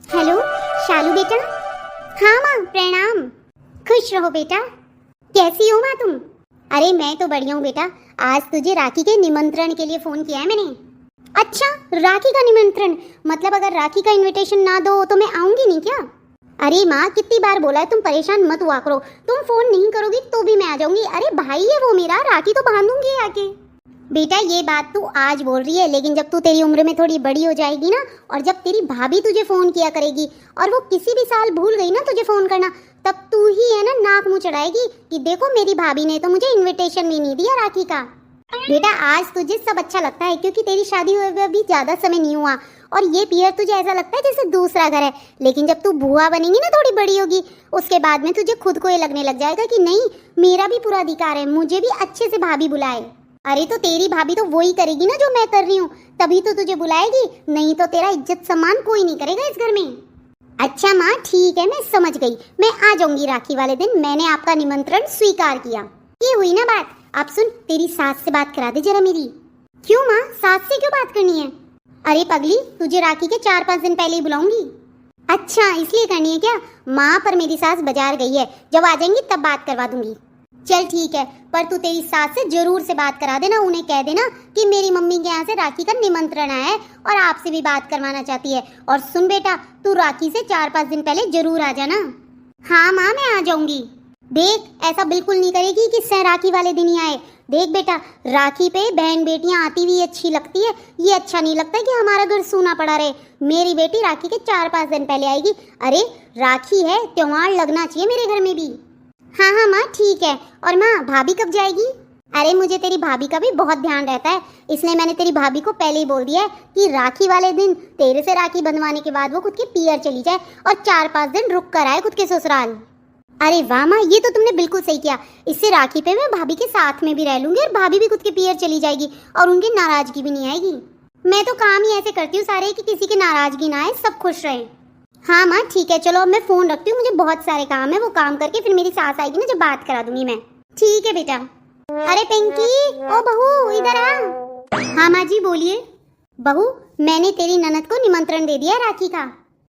Hello शालू बेटा। हाँ माँ प्रणाम। खुश रहो बेटा। कैसी हो माँ तुम? अरे मैं तो बढ़िया हूँ बेटा। आज तुझे राखी के निमंत्रण के लिए फोन किया है मैंने। अच्छा राखी का निमंत्रण, मतलब अगर राखी का इनविटेशन ना दो तो मैं आऊंगी नहीं क्या? अरे माँ कितनी बार बोला है, तुम परेशान मत हुआ करो। तुम फोन नहीं करोगी तो भी मैं आ जाऊंगी। अरे भाई है वो मेरा, राखी तो बांधूंगी आके। बेटा ये बात तू आज बोल रही है, लेकिन जब तू तेरी उम्र में थोड़ी बड़ी हो जाएगी ना, और जब तेरी भाभी तुझे फोन किया करेगी और वो किसी भी साल भूल गई ना तुझे फोन करना, तब तू ही है ना नाक मुंह चढ़ाएगी कि देखो मेरी भाभी ने तो मुझे इनविटेशन भी नहीं दिया राखी का। बेटा आज तुझे सब अच्छा लगता है क्योंकि तेरी शादी हुए अभी ज्यादा समय नहीं हुआ और ये पियर तुझे ऐसा लगता है जैसे दूसरा घर है। लेकिन जब तू बुआ बनेगी ना, थोड़ी बड़ी होगी, उसके बाद में तुझे खुद को ये लगने लग जाएगा कि नहीं मेरा भी पूरा अधिकार है, मुझे भी अच्छे से भाभी बुलाए। अरे तो तेरी भाभी तो वही करेगी ना जो मैं कर रही हूँ, तभी तो तुझे बुलाएगी, नहीं तो तेरा इज्जत सम्मान कोई नहीं करेगा इस घर में। अच्छा माँ ठीक है, मैं समझ गई, मैं आ जाऊंगी राखी वाले दिन। मैंने आपका निमंत्रण स्वीकार किया। ये हुई ना बात। अब सुन, तेरी सास से बात करा दे जरा मेरी। क्यों माँ, सास से क्यों बात करनी है? अरे पगली तुझे राखी के 4-5 दिन पहले ही बुलाऊंगी। अच्छा इसलिए करनी है क्या? माँ पर मेरी सास बाजार गई है, जब आ जाएंगी तब बात करवा दूंगी। चल ठीक है, पर तू तेरी सास से जरूर से बात करा देना, उन्हें कह देना कि मेरी मम्मी के यहाँ से राखी का निमंत्रण आया है और आपसे भी बात करवाना चाहती है। और सुन बेटा, तू राखी से 4-5 दिन पहले जरूर आ जाना। हाँ माँ मैं आ जाऊंगी। देख ऐसा बिल्कुल नहीं करेगी कि सह राखी वाले दिन ही आए। देख बेटा, राखी पे बहन बेटियां आती हुई अच्छी लगती है, ये अच्छा नहीं लगता कि हमारा घर सूना पड़ा रहे। मेरी बेटी राखी के 4-5 दिन पहले आएगी। अरे राखी है, त्योहार लगना चाहिए मेरे घर में भी। हाँ हाँ माँ ठीक है। और माँ भाभी कब जाएगी? अरे मुझे तेरी भाभी का भी बहुत ध्यान रहता है, इसलिए मैंने तेरी भाभी को पहले ही बोल दिया है कि राखी वाले दिन तेरे से राखी बंधवाने के बाद वो खुद के पियर चली जाए और 4-5 दिन रुक कर आए खुद के ससुराल। अरे वाह माँ, ये तो तुमने बिल्कुल सही किया। इससे राखी पे मैं भाभी के साथ में भी रह लूंगी और भाभी भी खुद के पियर चली जाएगी और उनकी नाराजगी भी नहीं आएगी। मैं तो काम ही ऐसे करती हूँ सारे कि किसी की नाराजगी ना आए, सब खुश रहे। हाँ माँ ठीक है, चलो अब मैं फोन रखती हूँ, मुझे बहुत सारे काम है, वो काम करके फिर मेरी सास आएगी ना जब बात करा दूंगी मैं। ठीक है बेटा। अरे पिंकी, ओ बहू इधर आ। हाँ माँ जी बोलिए। बहू मैंने तेरी ननद को निमंत्रण दे दिया राखी का।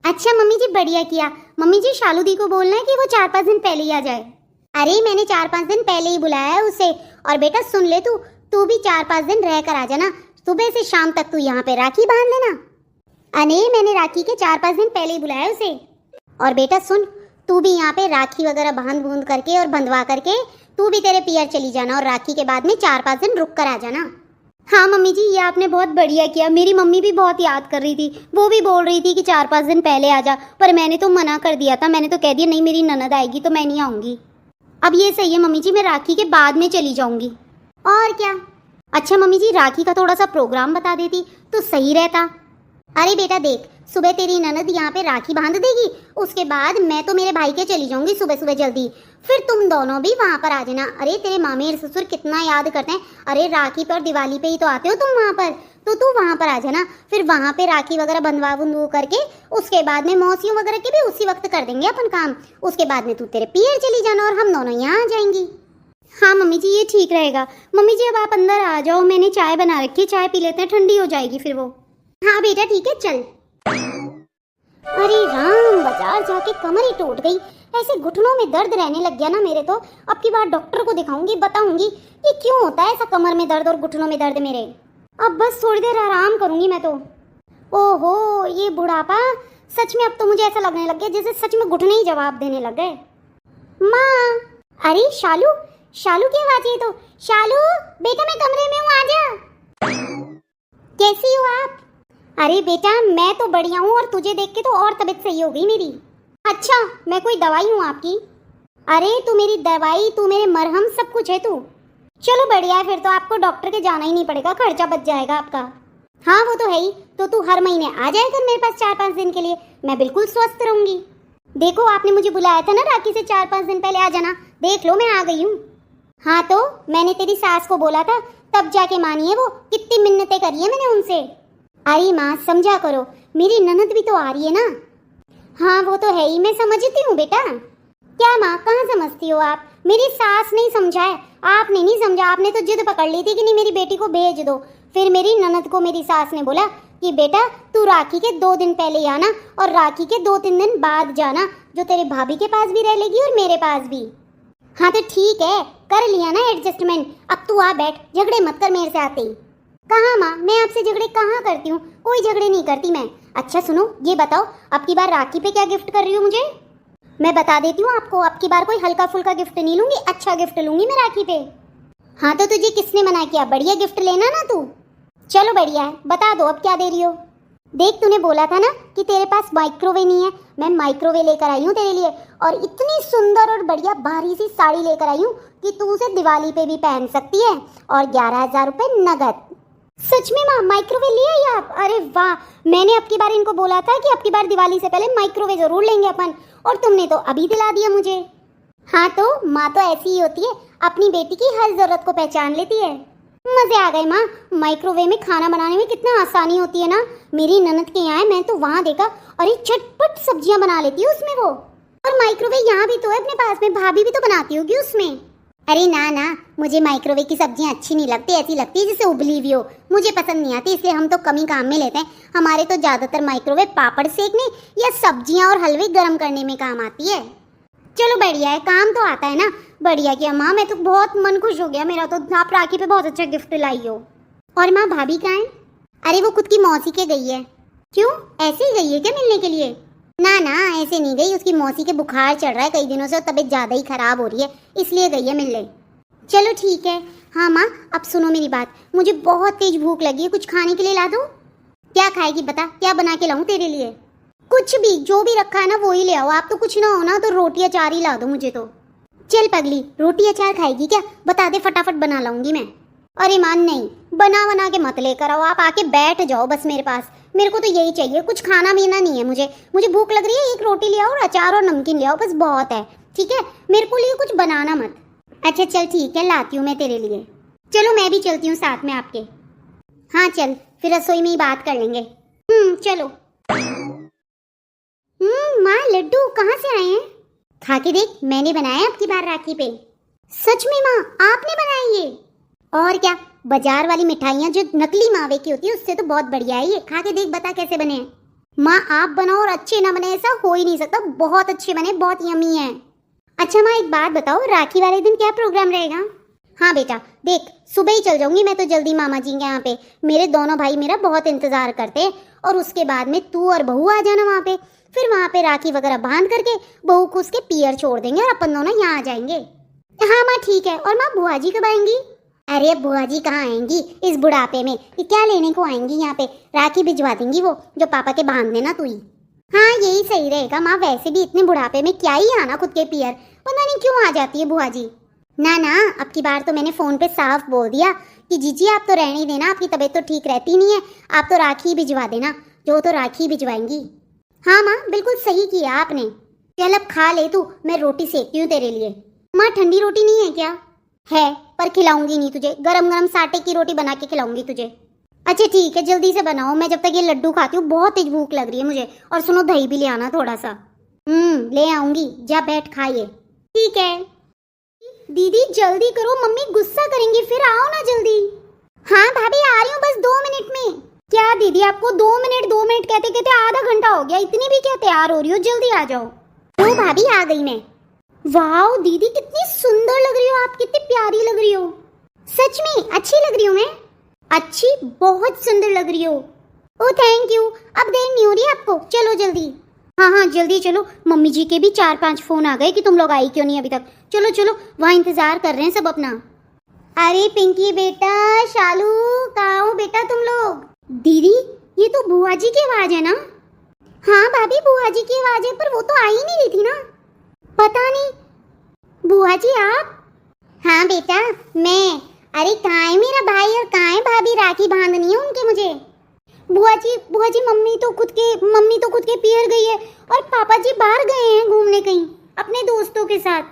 अच्छा मम्मी जी बढ़िया किया। मम्मी जी शालू दी को बोलना है कि वो 4-5 दिन पहले ही आ जाए। अरे मैंने 4-5 दिन पहले ही बुलाया है उसे। और बेटा सुन ले, तू भी 4-5 दिन रह कर आ जाना, सुबह से शाम तक तू यहाँ पे राखी बांध लेना। अरे मैंने राखी के 4-5 दिन पहले ही बुलाया उसे। और बेटा सुन, तू भी यहाँ पे राखी वगैरह बांध बूंद करके और बंधवा करके तू भी तेरे पियर चली जाना और राखी के बाद में 4-5 दिन रुक कर आ जाना। हाँ मम्मी जी ये आपने बहुत बढ़िया किया। मेरी मम्मी भी बहुत याद कर रही थी, वो भी बोल रही थी कि 4-5 दिन पहले आ जा, पर मैंने तो मना कर दिया था। मैंने तो कह दिया नहीं मेरी ननद आएगी तो मैं नहीं आऊंगी। अब ये सही है मम्मी जी, मैं राखी के बाद में चली जाऊंगी। और क्या। अच्छा मम्मी जी राखी का थोड़ा सा प्रोग्राम बता देती तो सही रहता। अरे बेटा देख, सुबह तेरी ननद यहाँ पे राखी बांध देगी, उसके बाद मैं तो मेरे भाई के चली जाऊंगी सुबह सुबह जल्दी, फिर तुम दोनों भी वहाँ पर आ जाना। अरे तेरे मामे और ससुर कितना याद करते हैं। अरे राखी पर दिवाली पे ही तो आते हो तुम वहाँ पर, तो तू वहाँ पर आ जाना। फिर वहाँ पे राखी वगैरह बंधवा बंधु करके उसके बाद में मौसियों वगैरह के भी उसी वक्त कर देंगे अपन काम। उसके बाद में तू तेरे पियर चली जाना और हम दोनों यहाँ आ जाएंगी। हाँ मम्मी जी ये ठीक रहेगा। मम्मी जी अब आप अंदर आ जाओ, मैंने चाय बना रखी है, चाय पी लेते हैं, ठंडी हो जाएगी फिर वो। हाँ बेटा ठीक है चल। अरे राम, बाजार जाके कमर ही टूट गई। ऐसे घुटनों में दर्द रहने लग गया ना मेरे तो। अब की बार डॉक्टर को दिखाऊंगी, बताऊंगी ये क्यों होता है ऐसा कमर में दर्द और घुटनों में दर्द मेरे। अब बस थोड़ी देर आराम करूंगी मैं तो। ओहो ये बुढ़ापा, सच में अब तो मुझे ऐसा लगने लग गया जैसे सच में घुटने ही जवाब देने लग गए। माँ, अरे शालू, शालू की आवाज है तो। शालू बेटा मैं कमरे में हूँ, आजा। कैसी हो आप? अरे बेटा मैं तो बढ़िया हूँ, और तुझे देख के तो और तबीयत सही हो गई मेरी। अच्छा मैं कोई दवाई हूँ आपकी? अरे तू मेरी दवाई, तू मेरे मरहम, सब कुछ है तू। चलो बढ़िया है, फिर तो आपको डॉक्टर के जाना ही नहीं पड़ेगा, खर्चा बच जाएगा आपका। हाँ वो तो है ही। तो तू हर महीने आ जाए कर मेरे पास 4-5 दिन के लिए, मैं बिल्कुल स्वस्थ रहूंगी। देखो आपने मुझे बुलाया था ना राखी से 4-5 दिन पहले आ जाना, देख लो मैं आ गई हूँ। हाँ तो मैंने तेरी सास को बोला था तब जाके मानी है वो, कितनी मिन्नतें करी है मैंने उनसे। अरे माँ समझा करो, मेरी ननद भी तो आ रही है ना। हाँ वो तो है ही, मैं समझती हूँ बेटा। क्या माँ कहाँ समझती हो आप, मेरी सास नहीं समझा है, आपने नहीं समझा। आपने तो जिद पकड़ ली थी कि नहीं मेरी बेटी को भेज दो, फिर मेरी ननद को मेरी सास ने बोला कि बेटा तू राखी के 2 दिन पहले ही आना और राखी के 2-3 दिन बाद जाना, जो तेरे भाभी के पास भी रह लेगी और मेरे पास भी। हाँ तो ठीक है, कर लिया ना एडजस्टमेंट, अब तू आ बैठ, झगड़े मत कर मेरे से आते ही। कहाँ माँ, मैं आपसे झगड़े कहाँ करती हूँ, कोई झगड़े नहीं करती मैं। अच्छा सुनो, ये बताओ अब की बार राखी पे क्या गिफ्ट कर रही हो मुझे? मैं बता देती हूँ आपको, अब की बार कोई हल्का फुल्का गिफ्ट नहीं लूंगी, अच्छा गिफ्ट लूंगी मैं राखी पे। हाँ तो तुझे किसने मना किया, बढ़िया गिफ्ट लेना ना तू। चलो बढ़िया है, बता दो अब क्या दे रही हो। देख तूने बोला था ना कि तेरे पास माइक्रोवेव नहीं है, मैं माइक्रोवेव लेकर आई हूँ तेरे लिए, और इतनी सुंदर और बढ़िया भारी सी साड़ी लेकर आई हूँ कि तू उसे दिवाली पे भी पहन सकती है, और 11,000 रुपये नगद। सच में माँ, माइक्रोवेव ले आई आप? अरे वाह, मैंने अब की बार इनको बोला था कि अब की बार दिवाली से पहले माइक्रोवेव जरूर लेंगे अपन, और तुमने तो अभी दिला दिया मुझे। हाँ तो माँ तो ऐसी ही होती है, अपनी बेटी की हर जरूरत को पहचान लेती है। मजे आ गए माँ, माइक्रोवेव में खाना बनाने में कितना आसानी होती है ना। मेरी ननद के यहाँ है, मैं तो वहाँ देखा, अरे झटपट सब्जियां बना लेती है उसमें वो। और माइक्रोवेव यहाँ भी तो है अपने पास में, भाभी भी तो बनाती होगी उसमें। अरे ना ना, मुझे माइक्रोवेव की सब्जियां अच्छी नहीं लगती, ऐसी लगती है जैसे उबली हुई हो, मुझे पसंद नहीं आती, इसलिए हम तो कम ही काम में लेते हैं। हमारे तो ज्यादातर माइक्रोवेव पापड़ सेकने या सब्जियां और हलवे गर्म करने में काम आती है। चलो बढ़िया है, काम तो आता है ना। बढ़िया किया माँ, मैं तो बहुत मन खुश हो गया मेरा तो, आप राखी पे बहुत अच्छा गिफ्ट लाई हो। और माँ भाभी कहाँ है? अरे वो खुद की मौसी के गई है। क्यों, ऐसे ही गई है क्या मिलने के लिए? ना ना ऐसे नहीं गई, उसकी मौसी के बुखार चढ़ रहा है कई दिनों से, तबीयत ज्यादा ही खराब हो रही है, इसलिए गई है मिलने। चलो ठीक है। हाँ माँ अब सुनो मेरी बात, मुझे बहुत तेज भूख लगी है, कुछ खाने के लिए ला दो। क्या खाएगी बता, क्या बना के लाऊं तेरे लिए? कुछ भी, जो भी रखा है ना वो ही ले आओ। आप तो कुछ ना हो ना तो रोटी अचार ही ला दो मुझे तो। चल पगली, रोटी अचार खाएगी क्या? बता दे, फटाफट बना लाऊंगी मैं। अरे मान नहीं, बना के मत लेकर आओ, आप आके बैठ जाओ बस मेरे पास। मेरे को तो यही चाहिए, कुछ खाना पीना नहीं है मुझे भूख लग रही है, एक रोटी ले आओ और अचार और नमकीन ले आओ, बस बहुत है, ठीक है? मेरे को लिए कुछ बनाना मत। अच्छा चल ठीक है, लाती हूँ मैं तेरे लिए। चलो मैं भी चलती हूँ साथ में आपके। हाँ चल, फिर रसोई में ही बात कर लेंगे। चलो। माँ लड्डू कहाँ से आए हैं? खा के देख, मैंने बनाया अब की बार राखी पे। सच में माँ, आपने बनाया ये? और क्या, बाजार वाली मिठाइयाँ जो नकली मावे की होती है उससे तो बहुत बढ़िया है ये, खा के देख, बता कैसे बने हैं। माँ आप बनाओ और अच्छे ना बने ऐसा हो ही नहीं सकता, बहुत अच्छे बने, बहुत यमी है। अच्छा माँ एक बात बताओ, राखी वाले दिन क्या प्रोग्राम रहेगा? हाँ बेटा देख, सुबह ही चल जाऊंगी मैं तो जल्दी मामा जी के यहाँ पे, मेरे दोनों भाई मेरा बहुत इंतजार करते हैं, और उसके बाद में तू और बहू आ जाना वहाँ पे, फिर वहाँ पे राखी वगैरह बांध करके बहू को उसके पियर छोड़ देंगे और अपन दोनों यहाँ आ जाएंगे। हाँ माँ ठीक है। और माँ बुआ जी कब आएंगी? अरे बुआ जी कहाँ आएंगी इस बुढ़ापे में, ये क्या लेने को आएंगी यहाँ पे, राखी भिजवा देंगी वो जो पापा के बांध देना तू ही। हाँ यही सही रहेगा माँ, वैसे भी इतने बुढ़ापे में क्या ही आना खुद के पियर, पता नहीं क्यों आ जाती है बुआ जी। ना ना, अब की बार तो मैंने फोन पे साफ बोल दिया कि जीजी आप तो रहने देना, आपकी तबीयत तो ठीक रहती नहीं है, आप तो राखी भिजवा देना, जो तो राखी भिजवाएंगी। हाँ माँ बिल्कुल सही किया आपने। चल अब खा ले तू, मैं रोटी सेकती हूँ तेरे लिए। माँ ठंडी रोटी नहीं है क्या? है, पर खिलाऊंगी नहीं तुझे, गरम गरम साटे की रोटी बना के खिलाऊंगी तुझे। अच्छा ठीक है, जल्दी से बनाओ, मैं जब तक ये लड्डू खाती हूँ, बहुत तेज भूख लग रही है मुझे। और सुनो दही भी ले आना थोड़ा सा। ले आऊंगी, जा बैठ खाइए। ठीक है। दीदी जल्दी करो, मम्मी गुस्सा करेंगी फिर, आओ ना जल्दी। हाँ भाभी आ रही हूँ बस 2 मिनट में। क्या दीदी आपको 2 मिनट कहते कहते आधा घंटा हो गया, इतनी भी क्या तैयार हो रही हो, जल्दी आ जाओ। तो भाभी आ गई मैं। वाह दीदी कितनी सुंदर लग रही हो आप, कितनी प्यारी लग रही हो। सच में अच्छी लग रही हूँ मैं? अच्छी, बहुत सुंदर लग रही हो। Oh thank you. अब देर नहीं हो रही आपको, चलो जल्दी। हाँ जल्दी चलो, मम्मी जी के भी 4-5 फोन आ गए कि तुम लोग आई क्यों नहीं अभी तक। चलो चलो, वहाँ इंतजार कर रहे हैं सब अपना। अरे पिंकी बेटा, शालू कहाँ हो बेटा तुम लोग? दीदी ये तो बुआ जी की आवाज है ना? हाँ भाभी बुआ जी की आवाज है, पर वो तो आ ही नहीं रही थी ना, पता नहीं। बुआ जी आप? हाँ बेटा मैं। अरे कहाँ है मेरा भाई और कहाँ है भाभी, राखी बांधनी है उनके मुझे। बुआ जी मम्मी तो खुद के पियर गई है, और पापा जी बाहर गए हैं घूमने कहीं अपने दोस्तों के साथ।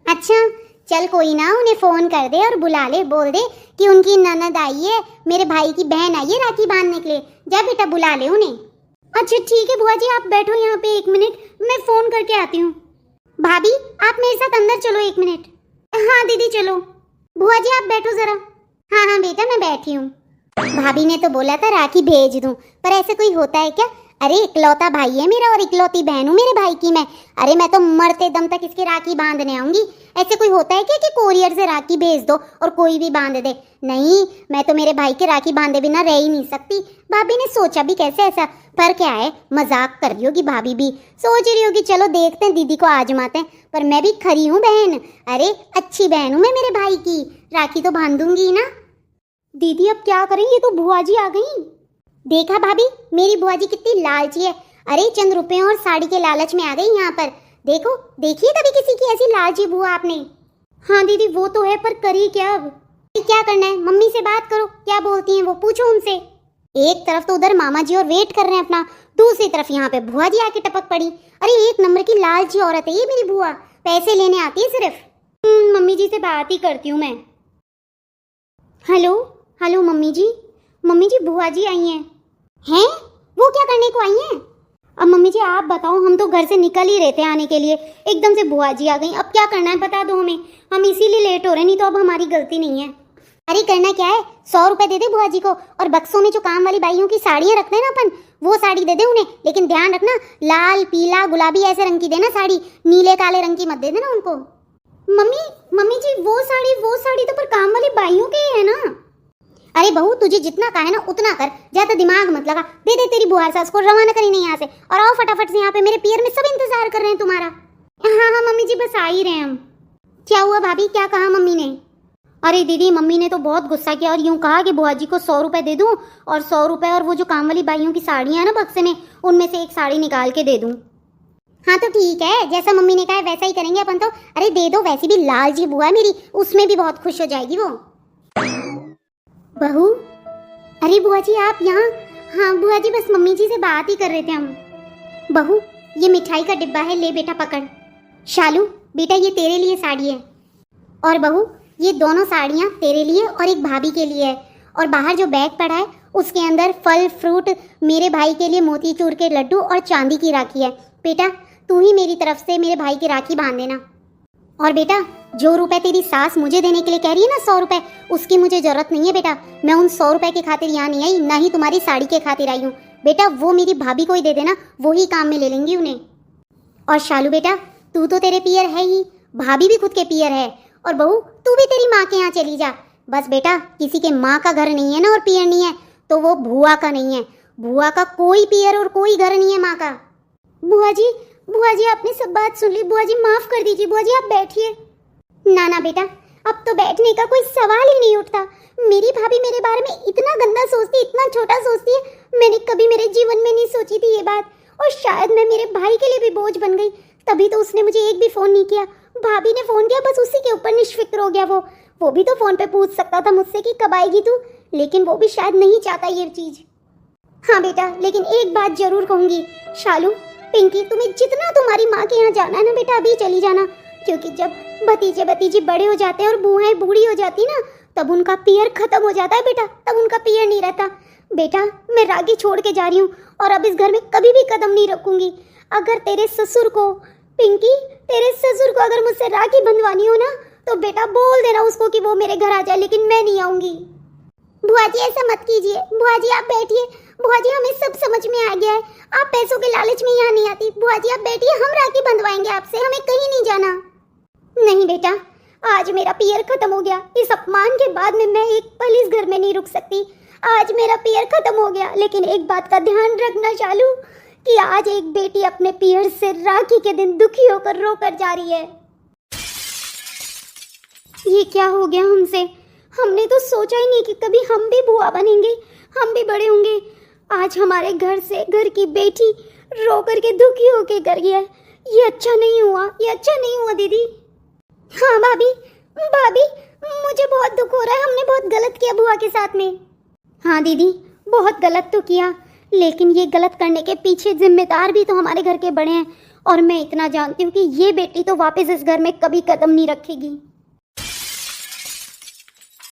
अच्छा चल कोई ना, उन्हें फोन कर दे और बुला ले, बोल दे कि उनकी ननद आई है, मेरे भाई की बहन आई है राखी बांधने के लिए, जा बेटा बुला ले उन्हें। अच्छा ठीक है बुआ जी, आप बैठो यहाँ पे 1 मिनट, मैं फोन करके आती हूँ। भाभी आप मेरे साथ अंदर चलो 1 मिनट। हाँ दीदी चलो। बुआ जी आप बैठो जरा। हाँ बेटा मैं बैठी हूँ। भाभी ने तो बोला था राखी भेज दूं, पर ऐसे कोई होता है क्या? अरे इकलौता भाई है मेरा और इकलौती बहन हूँ मेरे भाई की मैं। अरे मैं तो मरते दम तक इसकी राखी बांधने आऊंगी। ऐसे कोई होता है क्या कि कोरियर से राखी भेज दो और कोई भी बांध दे? नहीं, मैं तो मेरे भाई की राखी बांधे बिना रह ही नहीं सकती। भाभी ने सोचा भी कैसे ऐसा, पर क्या है, मजाक कर रही होगी भाभी भी, सोच रही होगी चलो देखते हैं दीदी को आजमाते हैं। पर मैं भी खरी हूँ बहन, अरे अच्छी बहन हूँ मैं मेरे भाई की, राखी तो बांध दूंगी ना। दीदी अब क्या करें, ये तो बुआ जी आ गई। देखा भाभी, मेरी बुआ जी कितनी लालची है। अरे चंद रुपयों और साड़ी के लालच में आ गई यहाँ पर। देखो, देखिए कभी किसी की ऐसी लालची बुआ आपने? हाँ दीदी वो तो है, पर करी क्या अब? क्या करना है, मम्मी से बात करो, क्या बोलती हैं वो पूछो उनसे। एक तरफ तो उधर मामा जी और वेट कर रहे हैं अपना, दूसरी तरफ यहाँ पे बुआ जी आके टपक पड़ी। अरे एक नंबर की लालची औरत है ये मेरी बुआ, पैसे लेने आती है सिर्फ। मम्मी जी से बात ही करती हूँ मैं। हेलो हेलो मम्मी जी बुआ जी आई हैं। हैं? वो क्या करने को आई हैं? अब मम्मी जी आप बताओ, हम तो घर से निकल ही रहे थे आने के लिए, एकदम से बुआ जी आ गई। अब क्या करना है बता दो हमें, हम इसीलिए लेट हो रहे, नहीं तो अब हमारी गलती नहीं है। अरे करना क्या है, 100 रुपए दे दे बुआ जी को, और बक्सों में जो काम वाली बाइयों की साड़ियाँ रखते हैं ना अपन, वो साड़ी दे दे उन्हें। लेकिन ध्यान रखना, लाल पीला गुलाबी ऐसे रंग की देना साड़ी, नीले काले रंग की मत दे देना उनको। मम्मी जी वो साड़ी तो पर काम वाली बाइयों के ही है ना। अरे बहू तुझे जितना कहा है ना उतना कर, ज्यादा दिमाग मत लगा। दे दे तेरी बुआ सास को, रवाना करी नहीं यहाँ से, और आओ फटाफट से, यहाँ पे मेरे पियर में सब इंतजार कर रहे हैं तुम्हारा। हाँ मम्मी जी बस आ ही रहे हैं हम। क्या हुआ भाभी, क्या कहा मम्मी ने? अरे दीदी मम्मी ने तो बहुत गुस्सा किया और यूं कहा कि बुआ जी को 100 रुपए दे दूं, और 100 रुपए और वो जो काम वाली बाइयों की साड़ियाँ हैं ना बक्से में, उनमें से एक साड़ी निकाल के दे दूं। हाँ तो ठीक है, जैसा मम्मी ने कहा है वैसा ही करेंगे अपन तो। अरे दे दो, वैसी भी लाल जी बुआ है मेरी, उसमें भी बहुत खुश हो जाएगी वो। बहू, अरे बुआ जी आप यहाँ? हाँ बुआ जी बस मम्मी जी से बात ही कर रहे थे हम। बहू ये मिठाई का डिब्बा है, ले बेटा पकड़। शालू बेटा ये तेरे लिए साड़ी है, और बहू ये दोनों साड़ियाँ तेरे लिए और एक भाभी के लिए है। और बाहर जो बैग पड़ा है उसके अंदर फल फ्रूट, मेरे भाई के लिए मोतीचूर के लड्डू और चांदी की राखी है। बेटा तू ही मेरी तरफ से मेरे भाई की राखी बांध देना। और बेटा जो रुपए तेरी सास मुझे देने के लिए कह रही है ना 100 रुपए, उसकी मुझे जरूरत नहीं है बेटा। मैं उन 100 रुपए के खातिर यहाँ नहीं आई, ना ही तुम्हारी साड़ी के खातिर आई हूँ। बेटा वो मेरी भाभी को ही दे देना, वो ही काम में ले लेंगी उन्हें। और शालू बेटा तू तो तेरे पियर है ही, भाभी भी खुद के पियर है, और बहू तू भी तेरी माँ के यहाँ चली जा। बस बेटा किसी के माँ का घर नहीं है ना और पियर नहीं है, तो वो बुआ का नहीं है। बुआ का कोई पियर और कोई घर नहीं है माँ का। बुआ जी आपने सब बात सुन ली, बुआ जी माफ कर दीजिए। बुआ जी आप बैठिए। ना बेटा अब तो बैठने का कोई सवाल ही नहीं उठता। मेरी भाभी मेरे बारे में इतना गंदा सोचती, इतना छोटा सोचती है, मैंने कभी मेरे जीवन में नहीं सोची थी ये बात। और शायद मैं मेरे भाई के लिए भी बोझ बन गई, तभी तो उसने मुझे एक भी फोन नहीं किया। भाभी ने फोन किया, बस उसी के ऊपर निश्फिक्र हो गया। वो भी तो फोन पे पूछ सकता था मुझसे कि कब आएगी तू, लेकिन वो भी शायद नहीं चाहता ये चीज। हाँ बेटा लेकिन एक बात जरूर कहूंगी, शालू पिंकी तुम्हें जितना तुम्हारी माँ के यहाँ जाना है ना बेटा अभी चली जाना, क्योंकि जब भतीजे बड़े हो जाते हैं और बुआएं बूढ़ी हो जाती ना, तब उनका पियर खत्म हो जाता है बेटा, तब उनका पियर नहीं रहता। बेटा मैं राखी छोड़ के जा रही हूँ और अब इस घर में कभी भी कदम नहीं रखूंगी। अगर तेरे ससुर को, पिंकी तेरे ससुर को अगर मुझसे राखी बंधवानी हो ना, तो बेटा बोल देना उसको कि वो मेरे घर आ जाए, लेकिन मैं नहीं आऊंगी। बुआ जी ऐसा मत कीजिए। बुआ जी आप बैठिए। बुआ जी हमें सब समझ में आ गया है, आप पैसों के लालच में यहाँ नहीं आती। बुआ जी आप बैठिए, हम राखी बंधवाएंगे आपसे, हमें कहीं नहीं जाना। नहीं बेटा आज मेरा पियर खत्म हो गया, इस अपमान के बाद में मैं एक पल इस घर में नहीं रुक सकती। आज मेरा पियर खत्म हो गया, लेकिन एक बात का ध्यान रखना शालू, कि आज एक बेटी अपने पियर से राखी के दिन दुखी होकर रोकर जा रही है। ये क्या हो गया हमसे? हमने तो सोचा ही नहीं कि कभी हम भी बुआ बनेंगे, हम भी बड़े होंगे। आज हमारे घर से घर की बेटी रो करके दुखी होके कर गया है। ये अच्छा नहीं हुआ, ये अच्छा नहीं हुआ दीदी। हाँ भाभी मुझे बहुत दुख हो रहा है, हमने बहुत गलत किया बुआ के साथ में। हाँ दीदी बहुत गलत तो किया, लेकिन ये गलत करने के पीछे जिम्मेदार भी तो हमारे घर के बड़े हैं, और मैं इतना जानती हूँ कि ये बेटी तो वापस इस घर में कभी कदम नहीं रखेगी।